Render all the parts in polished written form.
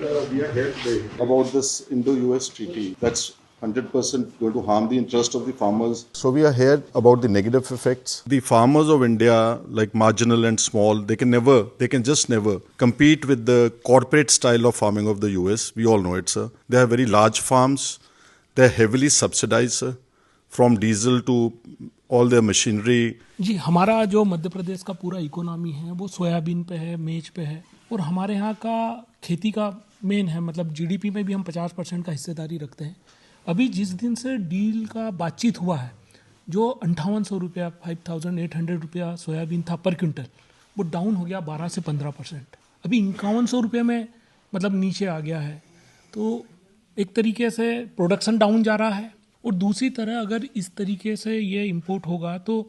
we are here today about this Indo-US treaty that's 100% going to harm the interest of the farmers. So we are here about the negative effects. The farmers of India, like marginal and small, they can just never compete with the corporate style of farming of the US. We all know it, sir. They have very large farms. They're heavily subsidized, sir, from diesel to all their machinery. जी, हमारा जो मध्य प्रदेश का पूरा economy है वो soybean पे है, मेज पे है, और हमारे यहाँ का खेती का मेन है, मतलब जीडीपी में भी हम 50% का हिस्सेदारी रखते हैं। अभी जिस दिन से डील का बातचीत हुआ है, जो 5800 रुपया 5800 रुपया सोयाबीन था पर क्विंटल, वो डाउन हो गया 12 से 15%। अभी 5100 रुपये में मतलब नीचे आ गया है। तो एक तरीके से प्रोडक्शन डाउन जा रहा है, और दूसरी तरह अगर इस तरीके से ये इंपोर्ट होगा तो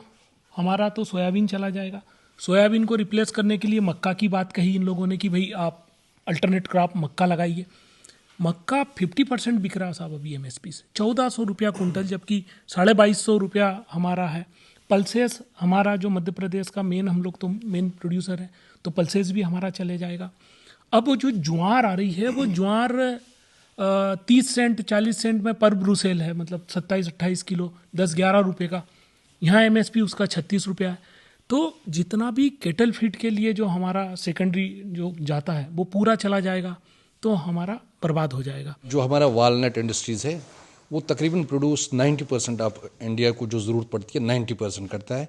हमारा तो सोयाबीन चला जाएगा। सोयाबीन को रिप्लेस करने के लिए मक्का की बात कही इन लोगों ने कि भाई आप अल्टरनेट क्रॉप मक्का लगाइए। मक्का 50% बिक रहा साहब अभी एमएसपी से, 1400 रुपया कुंटल, जबकि 2250 रुपया हमारा है। पल्सेस हमारा जो मध्य प्रदेश का मेन, हम लोग तो मेन प्रोड्यूसर है, तो पल्सेस भी हमारा चले जाएगा। अब वो जो ज्वार आ रही है, वो ज्वार 30 सेंट 40 सेंट में पर ब्रूसेल है, मतलब 27-28 किलो 10-11 रुपये का। यहाँ एमएसपी उसका 36 रुपया है। तो जितना भी केटल फीड के लिए जो हमारा सेकेंडरी जो जाता है वो पूरा चला जाएगा, तो हमारा बर्बाद हो जाएगा। जो हमारा वालनट इंडस्ट्रीज़ है वो तकरीबन प्रोड्यूस 90% ऑफ इंडिया को जो ज़रूरत पड़ती है 90% करता है,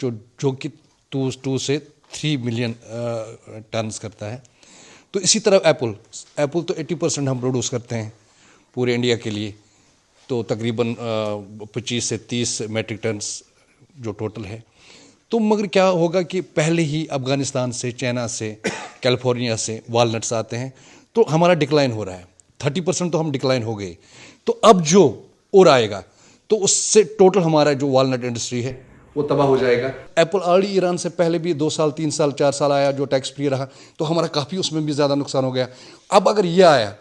जो कि 2 से 3 मिलियन टन्स करता है। तो इसी तरह एप्पल तो 80% हम प्रोड्यूस करते हैं पूरे इंडिया के लिए, तो तकरीबन 25 से 30 मेट्रिक टन्स जो टोटल है। तो मगर क्या होगा कि पहले ही अफ़गानिस्तान से, चाइना से, कैलिफोर्निया से वालनट्स आते हैं, तो हमारा डिक्लाइन हो रहा है। 30% तो हम डिक्लाइन हो गए, तो अब जो और आएगा तो उससे टोटल हमारा जो वालनट इंडस्ट्री है वो तबाह हो जाएगा। एप्पल ऑलरेडी ईरान से पहले भी 2 साल 3 साल 4 साल आया, जो टैक्स फ्री रहा, तो हमारा काफ़ी उसमें भी ज़्यादा नुकसान हो गया। अब अगर ये आया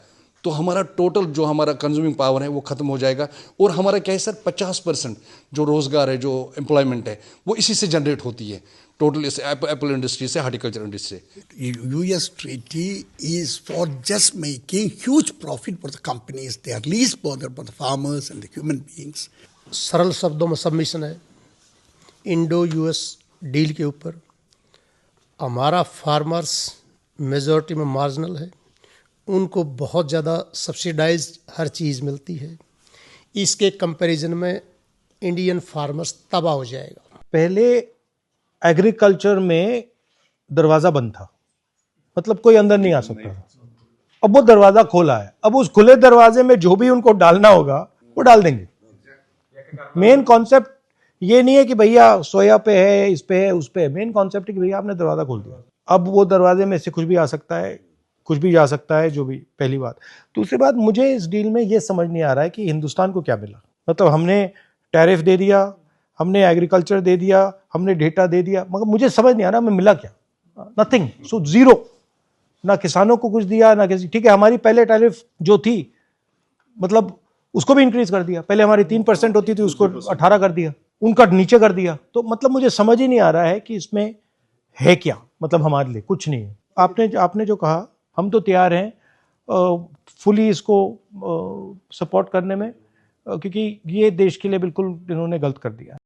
तो हमारा टोटल जो हमारा कंज्यूमिंग पावर है वो ख़त्म हो जाएगा। और हमारा क्या है सर, 50% जो रोज़गार है, जो एम्प्लॉयमेंट है, वो इसी से जनरेट होती है, टोटल इस एप्पल इंडस्ट्री से, हार्टिकल्चर इंडस्ट्री से। US treaty is for just making huge profit for the companies. They are least bothered for the farmers and the human beings. सरल शब्दों में सबमिशन है इंडो यूएस डील के ऊपर। हमारा फार्मर्स मेजॉरिटी में मार्जिनल है, उनको बहुत ज़्यादा सब्सिडाइज हर चीज़ मिलती है। इसके कंपैरिजन में इंडियन फार्मर्स तबाह हो जाएगा। पहले एग्रीकल्चर में दरवाज़ा बंद था, मतलब कोई अंदर नहीं आ सकता था। अब वो दरवाज़ा खोला है, अब उस खुले दरवाजे में जो भी उनको डालना होगा वो डाल देंगे। मेन कॉन्सेप्ट ये नहीं है कि भैया सोया पे है, इस पे है, उस पे है। मेन कॉन्सेप्ट है कि भैया आपने दरवाज़ा खोल दिया, अब वो दरवाजे में से कुछ भी आ सकता है, कुछ भी जा सकता है, जो भी। पहली बात। दूसरी बात, मुझे इस डील में ये समझ नहीं आ रहा है कि हिंदुस्तान को क्या मिला। मतलब हमने टैरिफ दे दिया, हमने एग्रीकल्चर दे दिया, हमने डेटा दे दिया, मगर मुझे समझ नहीं आ रहा हमें मिला क्या। Nothing, so zero. ना किसानों को कुछ दिया, ना किसी। ठीक है, हमारी पहले टैरिफ जो थी, मतलब उसको भी इंक्रीज कर दिया। पहले हमारी 3% होती थी, उसको 18 कर दिया, उनका नीचे कर दिया। तो मतलब मुझे समझ ही नहीं आ रहा है कि इसमें है क्या, मतलब हमारे लिए कुछ नहीं है। आपने जो कहा, हम तो तैयार हैं फुली इसको सपोर्ट करने में, क्योंकि ये देश के लिए बिल्कुल इन्होंने गलत कर दिया है।